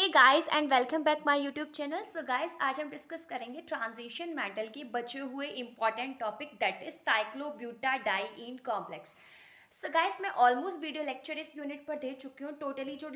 Guys and welcome back my YouTube channel. So guys, आज हम discuss करेंगे transition metal की बचे हुए important topic that is cyclobutadiene complex. So guys, मैं ऑलमोस्ट वीडियो लेक्चर इस यूनिट पर दे चुकी हूँ। टोटली जो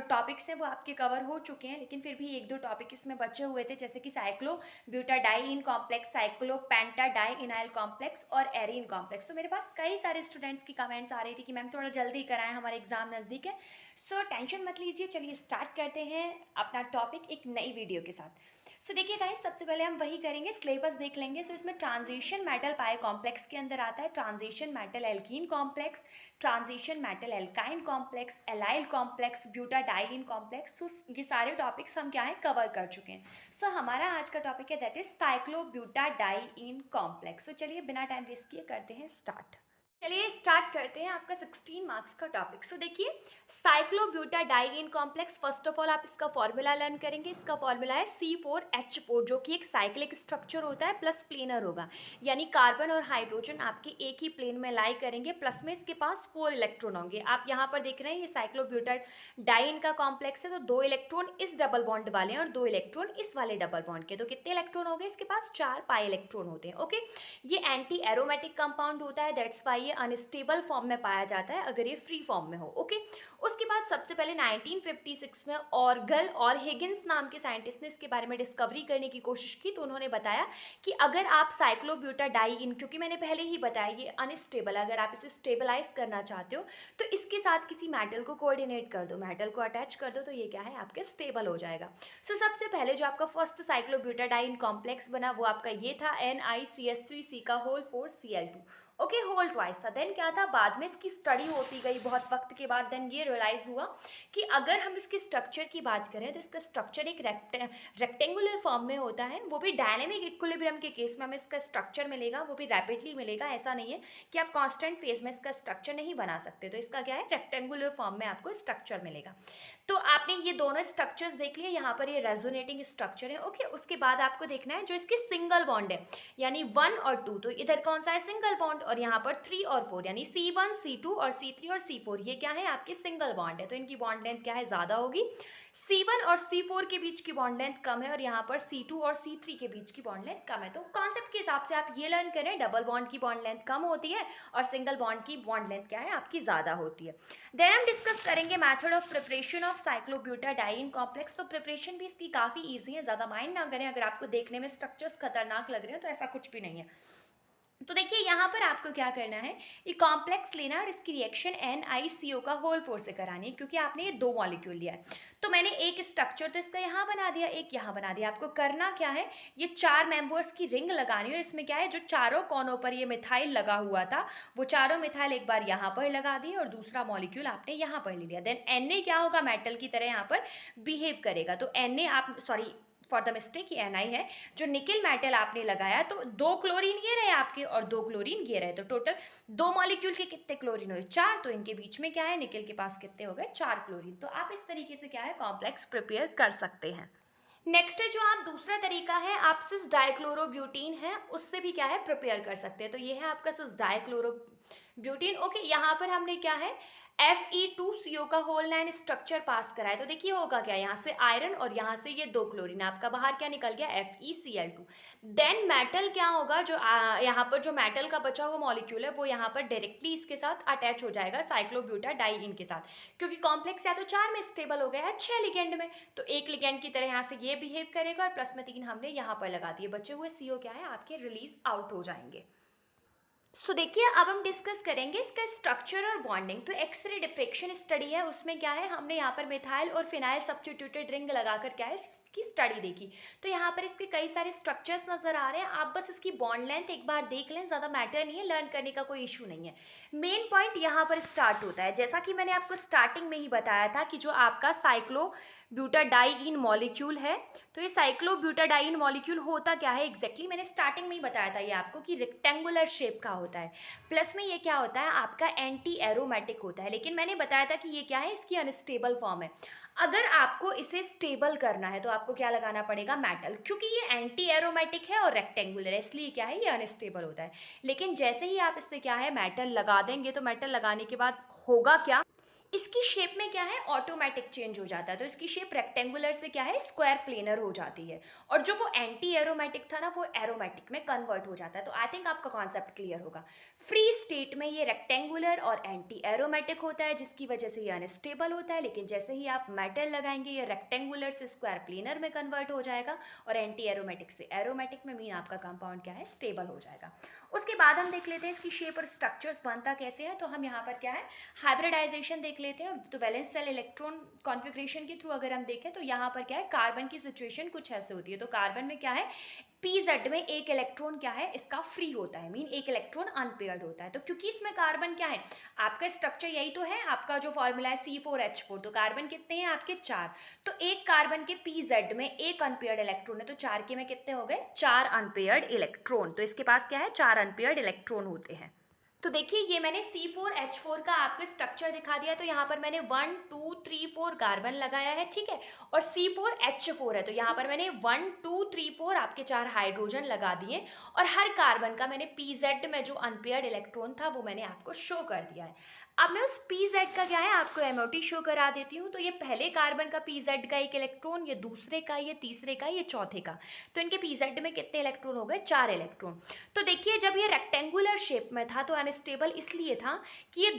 टॉपिक्स हैं वो आपके कवर हो चुके हैं, लेकिन फिर भी एक दो टॉपिक इसमें बचे हुए थे, जैसे कि साइक्लोब्यूटाडाइईन कॉम्प्लेक्स, साइक्लोपेंटाडाइइनाइल कॉम्प्लेक्स और एरीन कॉम्प्लेक्स। तो मेरे पास कई सारे स्टूडेंट्स की कमेंट्स आ रही थी कि मैम थोड़ा जल्दी कराएं, हमारे एग्जाम नज़दीक है। सो टेंशन मत लीजिए, चलिए स्टार्ट करते हैं अपना टॉपिक एक नई वीडियो के साथ। सो देखिए गाइस, सबसे पहले हम वही करेंगे, सिलेबस देख लेंगे। सो इसमें ट्रांजिशन मेटल पाई कॉम्प्लेक्स के अंदर आता है transition metal alkene complex, transition metal alkyne complex, allyl complex, butadiene complex. So ये सारे टॉपिक्स हम क्या है कवर कर चुके हैं। सो हमारा आज का टॉपिक है दैट इज साइक्लोब्यूटाडाइईन कॉम्प्लेक्स। सो चलिए बिना टाइम वेस्ट किए करते हैं स्टार्ट। चलिए स्टार्ट करते हैं आपका 16 मार्क्स का टॉपिक। सो देखिए, साइक्लोब्यूटाडाइईन कॉम्प्लेक्स, फर्स्ट ऑफ ऑल आप इसका फॉर्मूला लर्न करेंगे। इसका फॉर्मूला है C4H4, जो कि एक साइक्लिक स्ट्रक्चर होता है, प्लस प्लेनर होगा, यानी कार्बन और हाइड्रोजन आपके एक ही प्लेन में लाई करेंगे, प्लस में इसके पास 4 इलेक्ट्रॉन होंगे। आप यहाँ पर देख रहे हैं ये साइक्लोब्यूटाडाइईन का कॉम्प्लेक्स है, तो 2 इलेक्ट्रॉन इस डबल बॉन्ड वाले हैं और 2 इलेक्ट्रॉन इस वाले डबल बॉन्ड के। तो कितने इलेक्ट्रॉन हो गए इसके पास? 4 पाई इलेक्ट्रॉन होते हैं। ओके, ये एंटी एरोमेटिक कंपाउंड होता है, दैट्स वाई ये अनस्टेबल फॉर्म में पाया जाता है अगर ये फ्री फॉर्म में हो। ओके, उसके बाद सबसे पहले 1956 में ऑर्गल और हिगिंस नाम के साइंटिस्ट ने इसके बारे में डिस्कवरी करने की कोशिश की। तो उन्होंने बताया कि अगर आप साइक्लोब्यूटाडाइईन, क्योंकि मैंने पहले ही बताया ये अनस्टेबल, अगर आप इसे स्टेबलाइज करना चाहते हो तो इसके साथ किसी मेटल को कोऑर्डिनेट कर दो, मेटल को अटैच कर दो, तो ये क्या है आपके स्टेबल हो जाएगा। सो सबसे पहले जो आपका फर्स्ट साइक्लोब्यूटाडाइईन कॉम्प्लेक्स बना वो आपका ये था NiCH3C का whole 4Cl2। Okay, whole twice था। देन क्या था, बाद में इसकी स्टडी होती गई बहुत वक्त के बाद। देन ये रियलाइज हुआ कि अगर हम इसके स्ट्रक्चर की बात करें तो इसका स्ट्रक्चर एक रेक्टेंगुलर फॉर्म में होता है, वो भी डायनेमिक इक्विलिब्रियम के केस में हमें इसका स्ट्रक्चर मिलेगा, वो भी रैपिडली मिलेगा। ऐसा नहीं है कि आप कांस्टेंट फेज में इसका स्ट्रक्चर नहीं बना सकते। तो इसका क्या है, रेक्टेंगुलर फॉर्म में आपको स्ट्रक्चर मिलेगा। तो आपने ये दोनों स्ट्रक्चर्स देख लिए, यहाँ पर ये रेजोनेटिंग स्ट्रक्चर है। ओके, उसके बाद आपको देखना है जो इसकी सिंगल बॉन्ड है, यानी 1 और 2, तो इधर कौन सा है सिंगल बॉन्ड, और यहाँ पर 3 और 4, यानी C1 C2 और C3 और C4, ये क्या है आपकी सिंगल बॉन्ड है। तो इनकी बॉन्ड लेंथ क्या है, ज्यादा होगी। C1 और C4 के बीच की बॉन्ड लेंथ कम है, और यहाँ पर C2 और C3 के बीच की बॉन्ड लेंथ कम है। तो कॉन्सेप्ट के हिसाब से आप ये लर्न करें, डबल बॉन्ड की बॉन्ड लेंथ कम होती है और सिंगल बॉन्ड की बॉन्ड लेंथ क्या है आपकी ज्यादा होती है। देन हम डिस्कस करेंगे method of preparation of cyclobutadiene complex. तो प्रिपरेशन भी इसकी काफी इजी है, ज्यादा माइंड ना करें। अगर आपको देखने में स्ट्रक्चर्स खतरनाक लग रहे हैं तो ऐसा कुछ भी नहीं है। तो देखिए यहाँ पर आपको क्या करना है, ये कॉम्प्लेक्स लेना और इसकी रिएक्शन NiCO का होल 4 से करानी है, क्योंकि आपने ये 2 मॉलिक्यूल लिया है। तो मैंने एक स्ट्रक्चर तो इसका यहाँ बना दिया, एक यहाँ बना दिया। आपको करना क्या है, ये 4 मेंबर्स की रिंग लगानी है, और इसमें क्या है, जो चारों कोनों पर ये मिथाइल लगा हुआ था वो चारों मिथाइल एक बार यहाँ पर लगा दिए और दूसरा मॉलिक्यूल आपने यहाँ पर ले लिया। देन Na क्या होगा, मेटल की तरह यहाँ पर बिहेव करेगा। तो Na आप सॉरी फॉर द मिस्टेक ये Ni है। जो निकल मेटल आपने लगाया, तो 2 क्लोरीन ये रहे आपके और 2 क्लोरीन ये रहे, तो टोटल 2 मॉलिक्यूल के कितने क्लोरीन हुए, 4। तो इनके बीच में क्या है, निकल के पास कितने हो गए, 4 क्लोरीन। तो आप इस तरीके से क्या है कॉम्प्लेक्स प्रिपेयर कर सकते हैं। नेक्स्ट है जो आप दूसरा तरीका है, आप सिस डाइक्लोरोब्यूटीन है उससे भी क्या है प्रिपेयर कर सकते हैं। तो ये है आपका सिस डाइक्लोरोब्यूटीन। ओके, यहाँ पर हमने क्या है Fe2CO का होल 9 स्ट्रक्चर पास कराया। तो देखिए होगा क्या, यहाँ से आयरन और यहाँ से ये 2 क्लोरीन, आपका बाहर क्या निकल गया FeCl2। देन मेटल क्या होगा, जो यहाँ पर जो मेटल का बचा हुआ मॉलिक्यूल है वो यहाँ पर डायरेक्टली इसके साथ अटैच हो जाएगा साइक्लोब्यूटाडाइईन के साथ, क्योंकि कॉम्प्लेक्स या तो 4 में स्टेबल हो गया है 6 लिगेंड में। तो एक लिगेंड की तरह यहाँ से ये बिहेव करेगा, और प्लस में 3 हमने यहाँ पर लगा दिए, बचे हुए CO क्या है आपके रिलीज आउट हो जाएंगे। सो देखिए, अब हम डिस्कस करेंगे इसका स्ट्रक्चर और बॉन्डिंग। तो एक्सरे डिफ्रेक्शन स्टडी है, उसमें क्या है, हमने यहाँ पर मिथाइल और फिनाइल सब्स्टिट्यूटेड रिंग लगाकर क्या है इसकी स्टडी देखी। तो यहाँ पर इसके कई सारे स्ट्रक्चर्स नजर आ रहे हैं, आप बस इसकी बॉन्ड लेंथ एक बार देख लें, ज़्यादा मैटर नहीं है, लर्न करने का कोई इशू नहीं है। मेन पॉइंट यहाँ पर स्टार्ट होता है, जैसा कि मैंने आपको स्टार्टिंग में ही बताया था कि जो आपका साइक्लोब्यूटाडाइईन मॉलिक्यूल है, तो ये साइक्लोब्यूटाडाइईन मॉलिक्यूल होता क्या है एग्जैक्टली मैंने स्टार्टिंग में ही बताया था ये आपको कि रेक्टेंगुलर शेप का होता है, प्लस में ये क्या होता है आपका एंटी एरोमेटिक होता है। लेकिन मैंने बताया था कि ये क्या है, इसकी अनस्टेबल फॉर्म है। अगर आपको इसे स्टेबल करना है तो आपको क्या लगाना पड़ेगा, मेटल, क्योंकि ये एंटी एरोमेटिक है और रेक्टेंगुलर है, इसलिए क्या है ये अनस्टेबल होता है। लेकिन जैसे ही आप इससे क्या है मेटल लगा देंगे, तो मेटल लगाने के बाद होगा क्या, इसकी शेप में क्या है, ऑटोमेटिक चेंज हो जाता है, तो इसकी शेप रेक्टेंगुलर से क्या है, स्क्वायर प्लेनर हो जाती है। और जो वो एंटी एरोमेटिक था ना, वो एरोमेटिक में कन्वर्ट हो जाता है। तो आई थिंक आपका कॉन्सेप्ट क्लियर होगा। फ्री स्टेट में ये रेक्टेंगुलर और एंटी एरोमेटिक होता है, जिसकी वजह से ये अनस्टेबल होता है। लेकिन जैसे ही आप मेटल लगाएंगे, ये रेक्टेंगुलर से स्क्वायर प्लेनर में कन्वर्ट हो जाएगा, और एंटी एरोमेटिक से एरोमेटिक में, मीन आपका कंपाउंड क्या है, स्टेबल हो जाएगा। उसके बाद हम देख लेते हैं इसकी शेप और स्ट्रक्चर्स बनता कैसे है। तो हम यहाँ पर क्या है, हाइब्रिडाइजेशन देख लेते हैं। तो वैलेंस सेल इलेक्ट्रॉन कॉन्फ़िगरेशन के थ्रू अगर हम देखें, तो यहाँ पर क्या है, कार्बन की सिचुएशन कुछ ऐसे होती है। तो कार्बन में क्या है, पीजेड में एक इलेक्ट्रॉन क्या है, इसका फ्री होता है, मीन एक इलेक्ट्रॉन अनपेयर्ड होता है। तो क्योंकि इसमें कार्बन क्या है, आपका स्ट्रक्चर यही तो है, आपका जो फॉर्मूला है C4H4, तो कार्बन कितने हैं आपके, 4। तो एक कार्बन के पीजेड में एक अनपेयर्ड इलेक्ट्रॉन है, तो 4 के में कितने हो गए, 4 अनपेयर्ड इलेक्ट्रॉन। तो इसके पास क्या है, 4 अनपेयर्ड इलेक्ट्रॉन होते हैं। तो देखिए, ये मैंने C4H4 का आपको स्ट्रक्चर दिखा दिया। तो यहाँ पर मैंने 1 2 3 4 कार्बन लगाया है, ठीक है। और C4H4 है, तो यहाँ पर मैंने 1 2 3 4 आपके 4 हाइड्रोजन लगा दिए। और हर कार्बन का मैंने PZ में जो अनपेयर्ड इलेक्ट्रॉन था, वो मैंने आपको शो कर दिया है। अब मैं उस PZ का क्या है, आपको MOT शो करा देती हूँ। तो ये पहले कार्बन का PZ का एक इलेक्ट्रॉन, ये दूसरे का, ये तीसरे का, ये चौथे का। तो इनके PZ में कितने इलेक्ट्रॉन हो गए, 4 इलेक्ट्रॉन। तो देखिए, जब ये रेक्टेंगुलर शेप में था, तो अनस्टेबल इसलिए था कि ये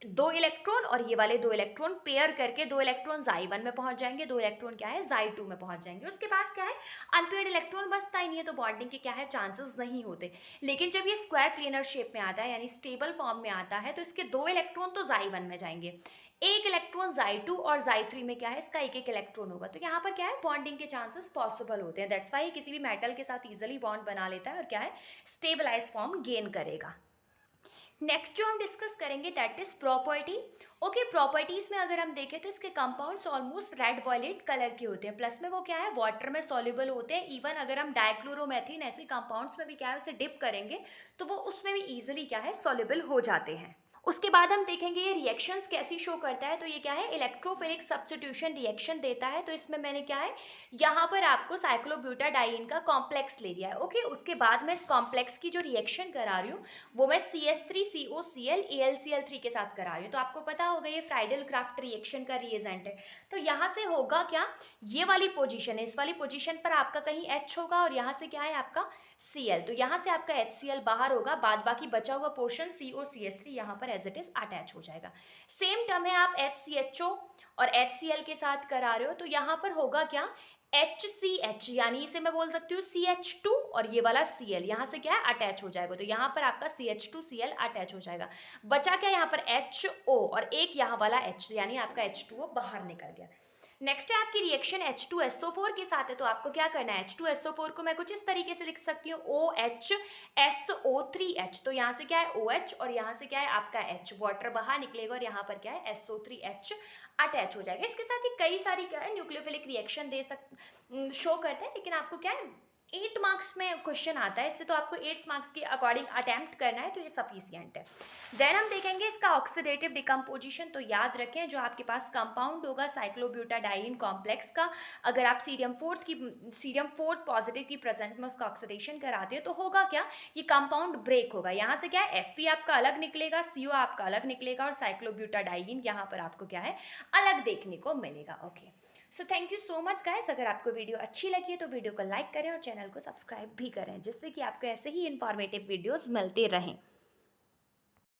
दो इलेक्ट्रॉन और ये वाले 2 इलेक्ट्रॉन पेयर करके 2 इलेक्ट्रॉन Zi1 में पहुंच जाएंगे, 2 इलेक्ट्रॉन क्या है, Zi2 में पहुंच जाएंगे। उसके पास क्या है, अनपेयर्ड इलेक्ट्रॉन बचता ही नहीं है, तो बॉन्डिंग के क्या है, चांसेस नहीं होते। लेकिन जब ये स्क्वायर प्लेनर शेप में आता है, यानी स्टेबल फॉर्म में आता है, तो इसके 2 इलेक्ट्रॉन तो Zi1 में जाएंगे, एक इलेक्ट्रॉन Zi2 और Zi3 में क्या है, इसका एक एक इलेक्ट्रॉन होगा। तो यहाँ पर क्या है, बॉन्डिंग के चांसेस पॉसिबल होते हैं। दैट्स वाई किसी भी मेटल के साथ इजिली बॉन्ड बना लेता है और क्या है, स्टेबलाइज फॉर्म गेन करेगा। नेक्स्ट जो हम डिस्कस करेंगे, that is property. Okay, properties में अगर हम देखें, तो इसके compounds almost red violet colour के होते हैं, प्लस में वो क्या है, वाटर में सॉल्युबल होते हैं। इवन अगर हम डाइक्लोरोमेथिन ऐसे कंपाउंड्स में भी क्या है, उसे डिप करेंगे, तो वो उसमें भी इजीली क्या है, सॉल्युबल हो जाते हैं। उसके बाद हम देखेंगे ये रिएक्शंस कैसी शो करता है। तो ये क्या है, इलेक्ट्रोफिलिक सब्स्टिट्यूशन रिएक्शन देता है। तो इसमें मैंने क्या है, यहाँ पर आपको साइक्लोब्यूटाडाइन का कॉम्प्लेक्स ले लिया है। ओके, उसके बाद मैं इस कॉम्प्लेक्स की जो रिएक्शन करा रही हूँ, वो मैं CH3COCl AlCl3 के साथ करा रही हूँ। तो आपको पता होगा ये फ्राइडल क्राफ्ट रिएक्शन का रिएजेंट है। तो यहाँ से होगा क्या, ये वाली पोजीशन है, इस वाली पोजीशन पर आपका कहीं H होगा, और यहाँ से क्या है आपका Cl। तो यहाँ से आपका HCl बाहर होगा, बाद बाकी बचा हुआ पोर्शन COCH3 यहाँ पर एज इट इज अटैच हो जाएगा। सेम टर्म है, आप HCHO और HCl के साथ करा रहे हो, तो यहाँ पर होगा क्या, HCH, यानी इसे मैं बोल सकती हूँ CH2, और ये वाला Cl यहाँ से क्या है, अटैच हो जाएगा। तो यहाँ पर आपका CH2Cl अटैच हो जाएगा। बचा क्या यहाँ पर HO, और एक यहाँ वाला H, यानी आपका H2O बाहर निकल गया। नेक्स्ट है आपकी रिएक्शन H2SO4 के साथ है। तो आपको क्या करना है, H2SO4 को मैं कुछ इस तरीके से लिख सकती हूँ, OHSO3H। तो यहाँ से क्या है OH, और यहाँ से क्या है आपका H, वाटर बाहर निकलेगा, और यहाँ पर क्या है SO3H अटैच हो जाएगा। इसके साथ ही कई सारी क्या है, न्यूक्लियोफिलिक रिएक्शन शो करते हैं। लेकिन आपको क्या है, 8 मार्क्स में क्वेश्चन आता है इससे, तो आपको 8 मार्क्स के अकॉर्डिंग अटेम्प्ट करना है, तो ये सफिशियंट है। देन हम देखेंगे इसका ऑक्सीडेटिव डिकम्पोजिशन। तो याद रखें, जो आपके पास कंपाउंड होगा साइक्लोब्यूटाडाइन कॉम्प्लेक्स का, अगर आप सीरियम फोर्थ पॉजिटिव की प्रेजेंस में उसका ऑक्सीडेशन कराते हो, तो होगा क्या, ये कंपाउंड ब्रेक होगा। यहाँ से क्या है, Fe आपका अलग निकलेगा, CO आपका अलग निकलेगा, और साइक्लोब्यूटाडाइन यहाँ पर आपको क्या है, अलग देखने को मिलेगा। Okay, so thank you so much guys. अगर आपको वीडियो अच्छी लगी है, तो वीडियो को लाइक करें और चैनल को सब्सक्राइब भी करें, जिससे कि आपको ऐसे ही इंफॉर्मेटिव वीडियोस मिलते रहें।